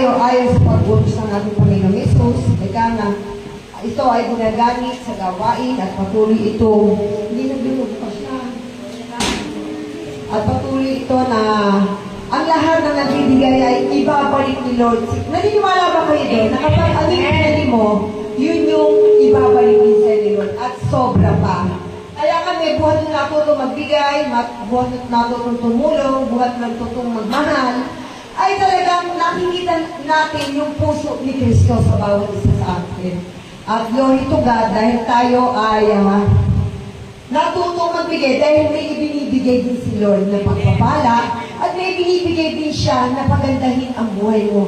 tayo ayon sa pag-utos ng ating Panginoong Yesus. Ika nga, ito ay ginagamit sa gawain at patuloy ito, hindi naglulupas na. At patuloy ito na ang lahat ng nagbibigay ay ibabalik ni Lord. Naniniwala ba kayo doon? Na kapag ang pinili mo, yun yung ibabalik din sa ni Lord. At sobra pa. Kaya kami, buhat na natutong magbigay, buhat na natutong tumulong, buhat na natutong magmahal, ay talagang nakikita natin yung puso ni Kristo sa bawat isa sa atin. At glory to God, dahil tayo ay natutong magbigay, dahil may ibinibigay din si Lord na pagpapala, at may ibinibigay din siya na pagandahin ang buhay mo.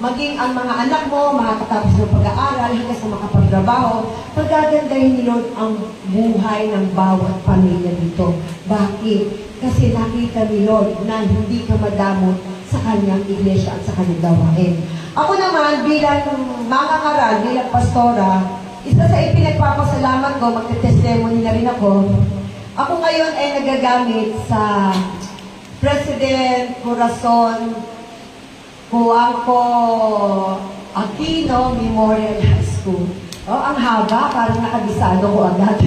Maging ang mga anak mo, makakatapos ng pag-aaral, hanggang sa makapagtrabaho, pagagandahin ni Lord ang buhay ng bawat pamilya dito. Bakit? Kasi nakita ni Lord na hindi ka madamot sa kanyang iglesia at sa kanyang gawain. Ako naman, bilang mga karal, bilang pastora, isa sa ipinagpapasalamat ko, magte-testimony na rin ako. Ako ngayon ay nagagamit sa President Corazon Juanco Aquino Memorial High School. Oh, ang haba, parang nakabisado ko agad.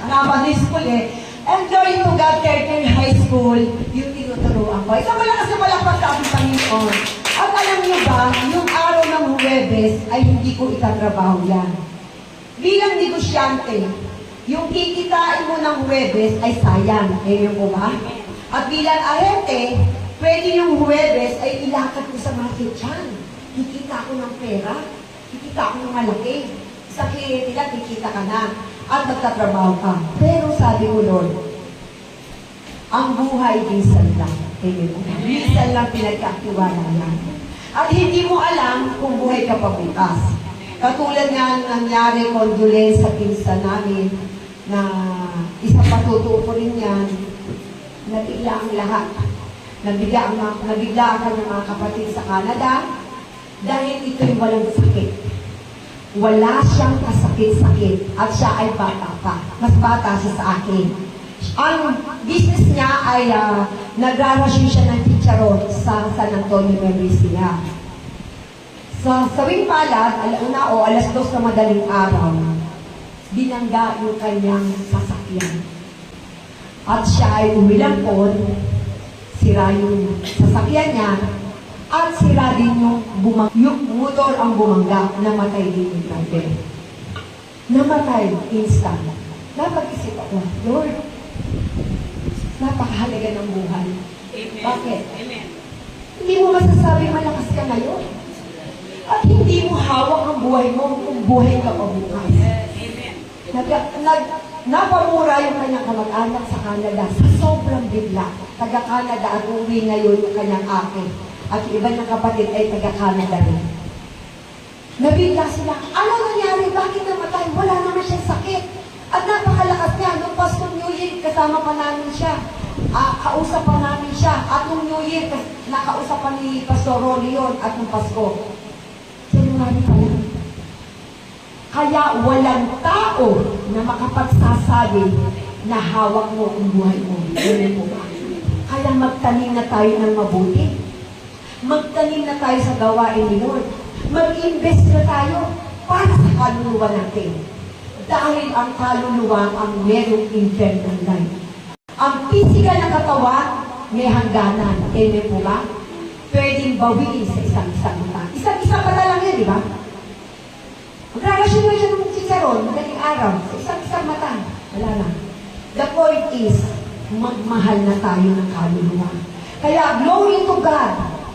Ang haba ng school eh. And glory to God, Curtin High School, yung tinuturuan ko. Isang malakas na malakpas sa ating Panginoon. At alam niyo ba, yung araw ng Huwebes ay hindi ko itatrabaho yan. Bilang negosyante, yung kikitain mo ng Huwebes ay sayang. Ayun po ba? At bilang ahente, pwede yung Huwebes ay ilakad ko sa market dyan. Kikita ko ng pera, kikita ko ng malaki. Sa kliyente nila, kikita ka na. At magtatrabaho ka. Pero sabi mo, Lord, ang buhay minsan lang. Minsan lang pinagkaktiwala yan. At hindi mo alam kung buhay ka pa bukas. Katulad nga nangyari condolence sa pinsan namin na isang patutuo ko rin yan, nabigla ang lahat. Nabigla ang kanyang mga kapatid sa Canada dahil ito'y walang sakit. Wala siyang kasakit-sakit at siya ay bata pa. Mas bata siya sa akin. Ang business niya ay nagrarasyon siya ng chicharon sa San Antonio, Membrisia. Sa sawing palad, alauna o alas 2 na madaling araw, binangga yung kanyang sasakyan. At siya ay umilampon, sira yung sasakyan niya, at sira din yung motor ang bumangga, namatay din yung driver. Namatay, instant. Napag-isip ako, Lord, napakahalaga ng buhay. Amen. Bakit? Amen. Hindi mo masasabing malakas ka ngayon. At hindi mo hawak ang buhay mo kung buhay ka pa bukas. Amen. Napamura yung kanyang kamag-anak sa Canada sa sobrang bigla. Taga-Canada at uwi ngayon yung kanyang ate. At yung iba niyang kapatid ay taga-Canada rin. Nabigla sila. Ano nangyari? Bakit namatay? Wala naman siyang sakit. At napakalakas niya. Nung Pastor New Year, kasama pa namin siya. Kausap pa namin siya. At nung New Year, nakausap pa ni Pastor Rolly yun. At nung Pasko. January pa lang. Kaya walang tao na makapagsasabi na hawak mo ang buhay mo. Kaya magtanim na tayo ng mabuti. Magtanim na tayo sa gawain ni Lord. Mag-invest na tayo para sa kaluluwa natin. Dahil ang kaluluwa ang merong eternal life. Ang physical na katawan, may hangganan. Amen po ba? Pwedeng bawiin sa isang-isang mata. Isang-isang mata lang yan, di ba? Magrelasyon mo siya ng chicharon, madaling araw, sa isang-isang mata. Wala na. The point is, magmahal na tayo ng kaluluwa. Kaya, glory to God,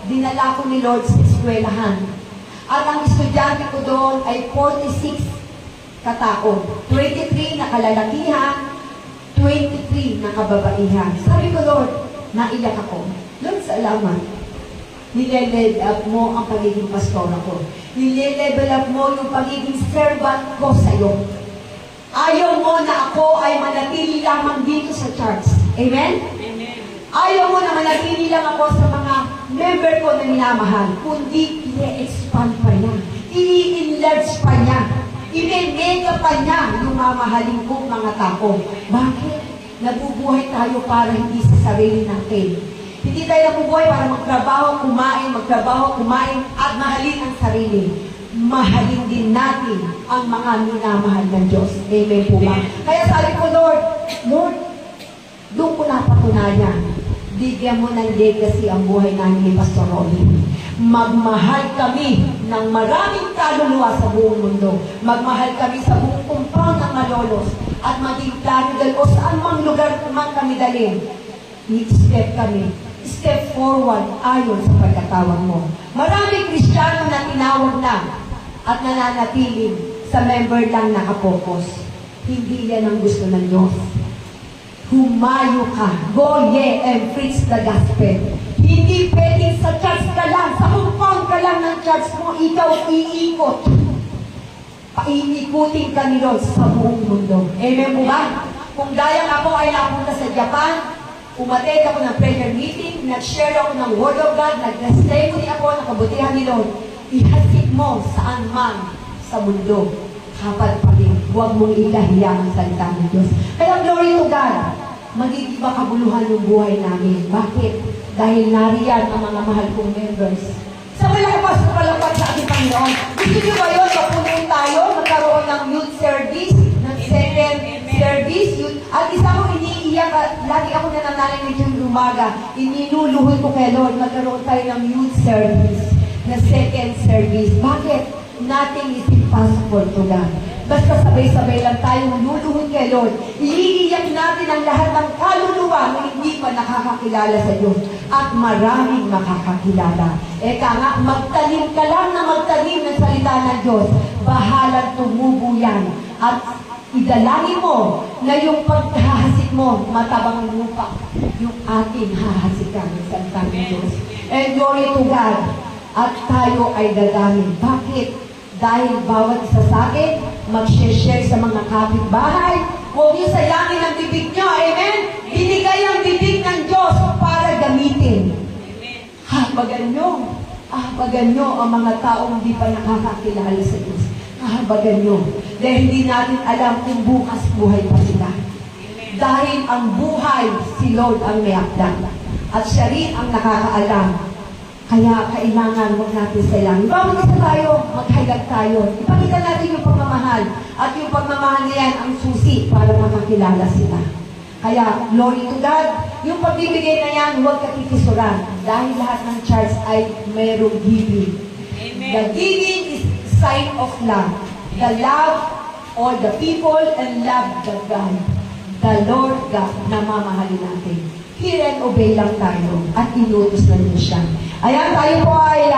dinala ko ni Lord sa eskwelahan. At ang estudyante ko doon ay 46 katao. 23 na kalalakihan, 23 na kababaihan. Sabi ko, Lord, naiyak ako. Lord, salamat. Nile-level up mo ang pagiging pastora ko. Nile-level up mo yung pagiging servant ko sa iyo. Ayaw mo na ako ay manatili lamang dito sa church. Amen? Amen. Ayaw mo na manatili lang ako sa mga member ko na minamahal. Kundi, i-expand pa niya. I-enlarge pa niya. I-mega pa niya yung mamahalin kong mga tao. Bakit? Nabubuhay tayo para hindi sa sarili natin. Hindi tayo nabubuhay para magtrabaho, kumain, at mahalin ang sarili. Mahalin din natin ang mga minamahal ng Diyos. Amen po ba? Kaya sabi ko, Lord, doon ko napatunayan. Bigyan mo ng legacy ang buhay namin ni Pastor Robin. Magmahal kami ng maraming kaluluwa sa buong mundo. Magmahal kami sa buong compound ng Malolos. At maging plano dahil o saan mang lugar man kami dalhin. Step forward ayon sa pagkatawag mo. Maraming Kristiyano na tinawag na at nananatiling sa member lang nakapokus. Hindi yan ang gusto ng Diyos. Humayo ka. Go ye and preach the gospel. Hindi pwedeng sa church ka lang, sa compound ka lang ng church mo, ikaw iikot. Painikutin ka ni Lord sa buong mundo. Amen po ba? Kung dayang ako ay napunta sa Japan, umattend ako ng prayer meeting, nag-share ako ng Word of God, nag-testimony ako ng kabutihan ni Lord, ihasik mo saan man sa mundo. Kapag pa rin, huwag mong ikahiya ang salita ng Diyos. Kaya glory to God, magiging makabuluhan yung buhay namin. Bakit? Dahil nariyan ang mga mahal kong members. Sa malakas na palapag sa ating Panginoon. Gusto niyo ba yun? Papunin tayo, magkaroon ng youth service, ng second service, youth. At isa ko iniiyak, lagi ako nananalig nito yung umaga. Iniluluhod ko kay Lord, magkaroon tayo ng youth service, na second service. Bakit? Nothing is impossible to God. Basta sabay-sabay lang tayong luluhod kay Lord. Iiiyak natin ang lahat ng kaluluwa na hindi pa nakakakilala sa Diyos. At maraming makakakilala. Eka nga, magtanim ka lang na magtanim ng salita ng Diyos. Bahalang tumubo yan. At idalangin mo na yung paghahasik mo, matabang lupa, yung ating hahasikan ng salita ng Diyos. And glory to God. At tayo ay dadami. Bakit? Dahil bawat isa sa akin, mag-share sa mga kapitbahay. Huwag niyo sayangin ang bibig niyo. Amen? Binigay ang bibig ng Diyos para gamitin. Habagan niyo ang mga taong hindi pa nakakakilala sa Diyos. Habagan niyo. Dahil hindi natin alam kung bukas buhay pa sila. Dahil ang buhay, si Lord ang may akda. At siya rin ang nakakaalam. Kaya kailangan huwag natin sayangin. Bawat isa tayo, maghalag tayo. Ipakita natin yung pagmamahal. At yung pagmamahal na yan ang susi para makakilala sila. Kaya, glory to God. Yung pagbibigay na yan, huwag kakikisuran. Dahil lahat ng church ay mayroong giving. Amen. The giving is sign of love. The love all the people and love the God. The Lord God na mamahalin natin. Hear and obey lang tayo at inutos na niyo siya. Ayan, tayo po ay